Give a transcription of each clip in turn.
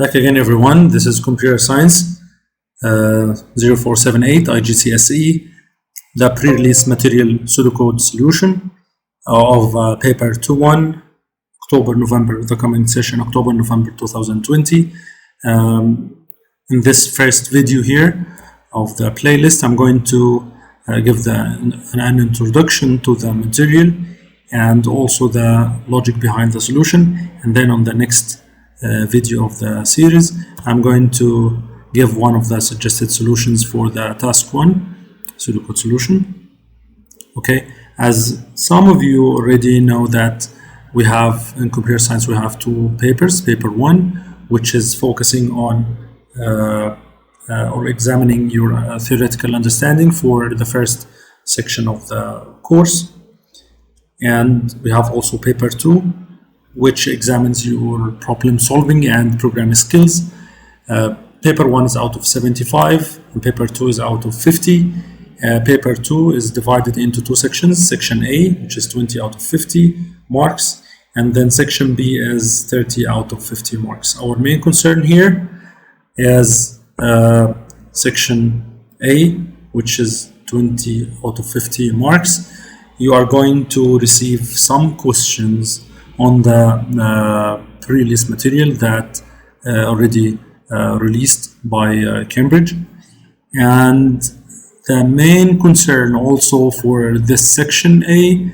Back again, everyone. This is Computer Science 0478 IGCSE, the pre-release material pseudocode solution of paper 2-1, October-November, the coming session, October-November 2020. In this first video here of the playlist, I'm going to give an introduction to the material and also the logic behind the solution, and then on the next video of the series I'm going to give one of the suggested solutions for the task 1 pseudocode solution. Okay, as some of you already know that we have in computer science we have two papers. Paper 1, which is focusing on or examining your theoretical understanding for the first section of the course, and we have also paper 2, which examines your problem solving and programming skills. Paper 1 is out of 75 and paper 2 is out of 50. Paper 2 is divided into two sections: section A, which is 20 out of 50 marks, and then section B is 30 out of 50 marks. Our main concern here is section A, which is 20 out of 50 marks. You are going to receive some questions on the pre-release material that already released by Cambridge, and the main concern also for this section A,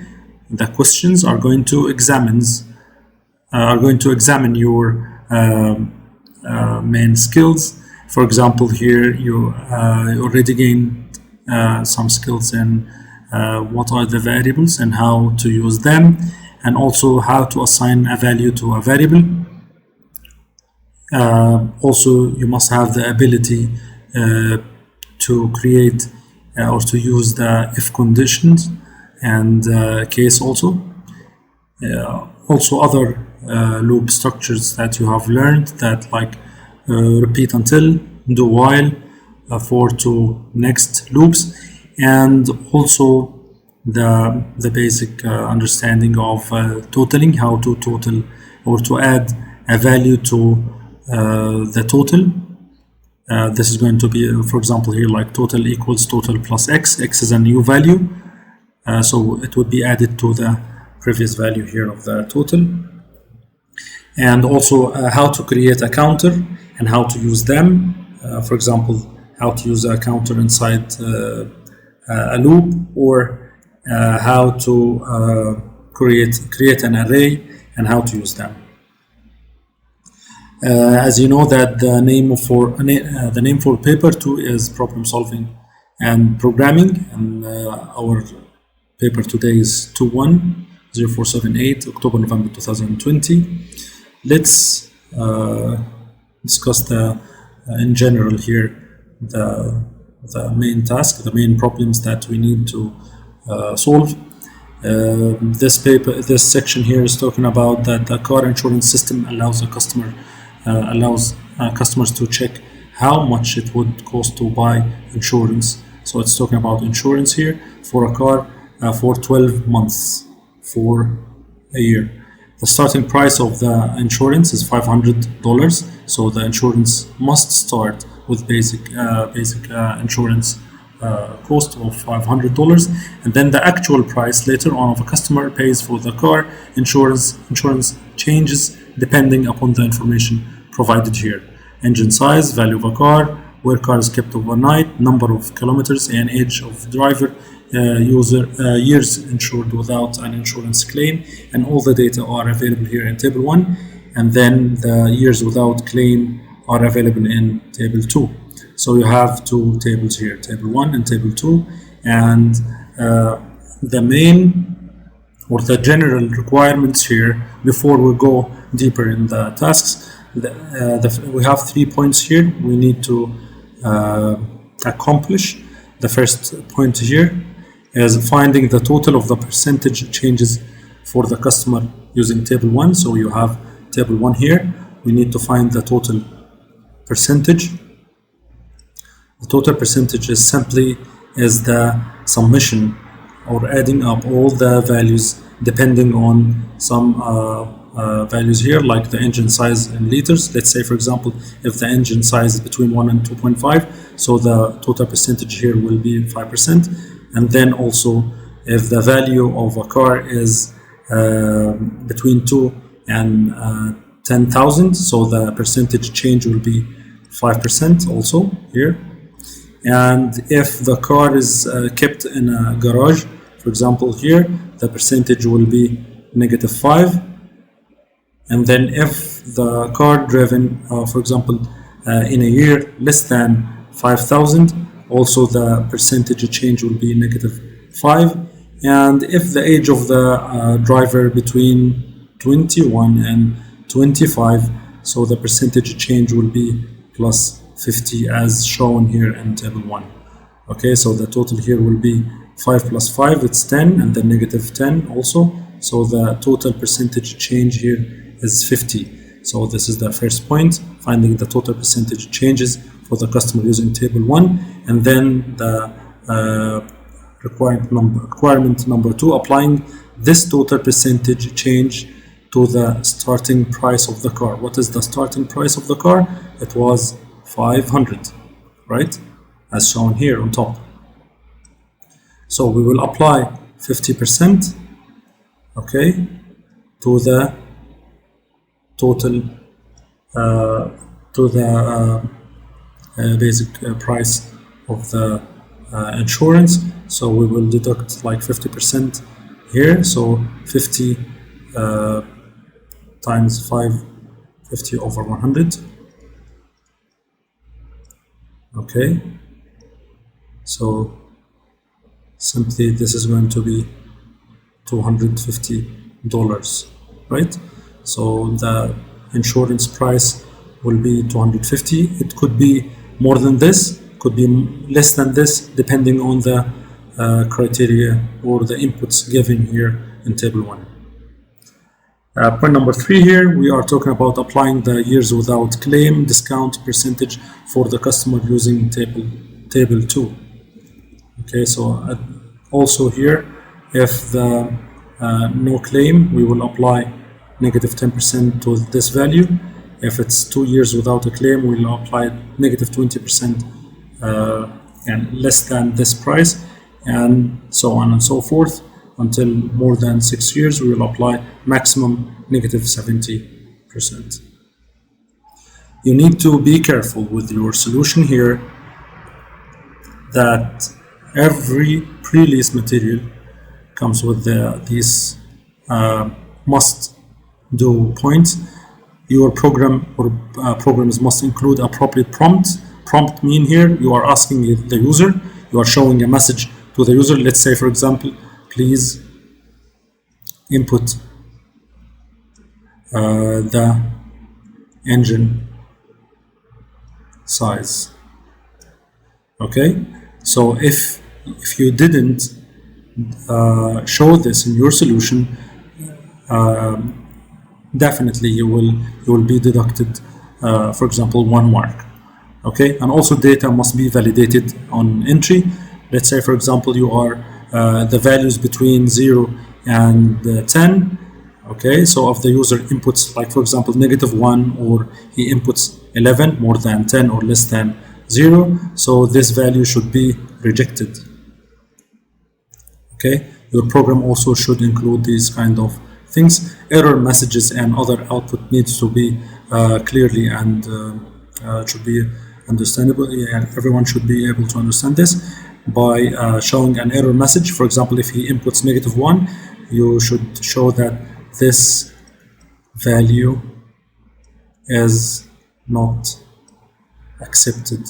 the questions are going to examine your main skills. For example, here you already gained some skills in what are the variables and how to use them, and also how to assign a value to a variable. Also, you must have the ability to create or to use the if conditions and case also. Also other loop structures that you have learned, that like repeat until, do while, for to next loops, and also the basic understanding of totaling, how to total or to add a value to the total. This is going to be, for example, here like total equals total plus x. X is a new value, so it would be added to the previous value here of the total. And also how to create a counter and how to use them. For example, how to use a counter inside a loop, or how to create an array and how to use them. As you know that the name for paper 2 is problem solving and programming, and our paper today is 2-1 0478 October-November 2020. Let's discuss in general here the main task, the main problems that we need to solve. This section here is talking about that the car insurance system allows customers to check how much it would cost to buy insurance. So it's talking about insurance here for a car for 12 months, for a year. The starting price of the insurance is $500, so the insurance must start with basic insurance cost of $500, and then the actual price later on of a customer pays for the car insurance changes depending upon the information provided here: engine size, value of a car, where car is kept overnight, number of kilometers, and age of driver, years insured without an insurance claim, and all the data are available here in table 1, and then the years without claim are available in table 2. So you have two tables here, table 1 and table 2, and the main or the general requirements here before we go deeper in the tasks. We have 3 points here we need to accomplish. The first point here is finding the total of the percentage changes for the customer using table 1. So you have table 1 here. We need to find the total percentage. The total percentage is simply the summation or adding up all the values depending on some values here, like the engine size in liters. Let's say, for example, if the engine size is between 1 and 2.5, so the total percentage here will be 5%. And then also, if the value of a car is between 2 and 10,000, so the percentage change will be 5% also here. And if the car is kept in a garage, for example here, the percentage will be -5. And then if the car driven, for example, in a year less than 5,000, also the percentage change will be -5. And if the age of the driver between 21 and 25, so the percentage change will be +50 as shown here in table 1. Okay, so the total here will be 5 plus 5, it's 10, and then -10 also. So the total percentage change here is 50. So this is the first point, finding the total percentage changes for the customer using table 1. And then the requirement number 2, applying this total percentage change to the starting price of the car. What is the starting price of the car? It was 500, right? As shown here on top. So we will apply 50%, okay, to the total, to the basic price of the insurance. So we will deduct like 50% here. So 50 times 50 over 100. Okay. So simply this is going to be $250, right? So the insurance price will be 250. It could be more than this, could be less than this, depending on the criteria or the inputs given here in table 1. Point number 3 here, we are talking about applying the years without claim discount percentage for the customer using table 2. Okay, so also here, if the no claim, we will apply -10% to this value. If it's 2 years without a claim, we'll apply -20% and less than this price, and so on and so forth. Until more than 6 years, we will apply maximum -70%. You need to be careful with your solution here that every pre-release material comes with these must-do points. Your program or programs must include appropriate prompts. Prompt mean here you are asking the user, you are showing a message to the user. Let's say, for example, please input the engine size. Okay, so if you didn't show this in your solution, definitely you will be deducted, for example, 1 mark. Okay, and also data must be validated on entry. Let's say, for example, you are the values between 0 and 10. Okay, so if the user inputs, like for example, -1, or he inputs 11, more than 10 or less than 0, so this value should be rejected. Okay, your program also should include these kind of things. Error messages and other output needs to be clearly and should be understandable. Yeah, everyone should be able to understand this by showing an error message. For example, if he inputs -1, you should show that this value is not accepted.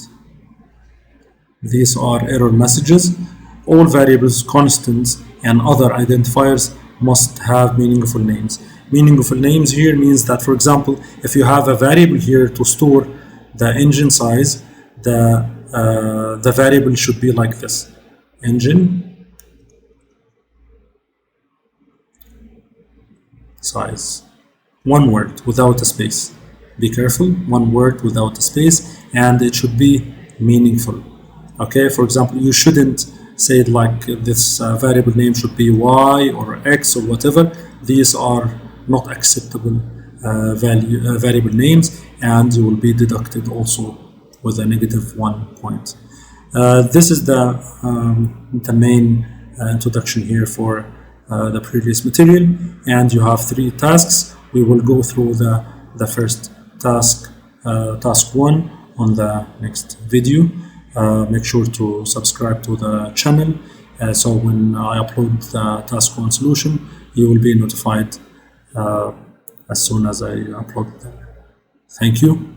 These are error messages. All variables, constants, and other identifiers must have meaningful names. Meaningful names here means that, for example, if you have a variable here to store the engine size, the variable should be like this: engine size. One word without a space. Be careful, one word without a space, and it should be meaningful. Okay, for example, you shouldn't say it like this variable name should be y or x or whatever. These are not acceptable variable names, and you will be deducted also with a -1 point. This is the main introduction here for the pre-release material, and you have 3 tasks. We will go through the first task, task 1, on the next video. Make sure to subscribe to the channel, so when I upload the task 1 solution, you will be notified as soon as I upload them. Thank you.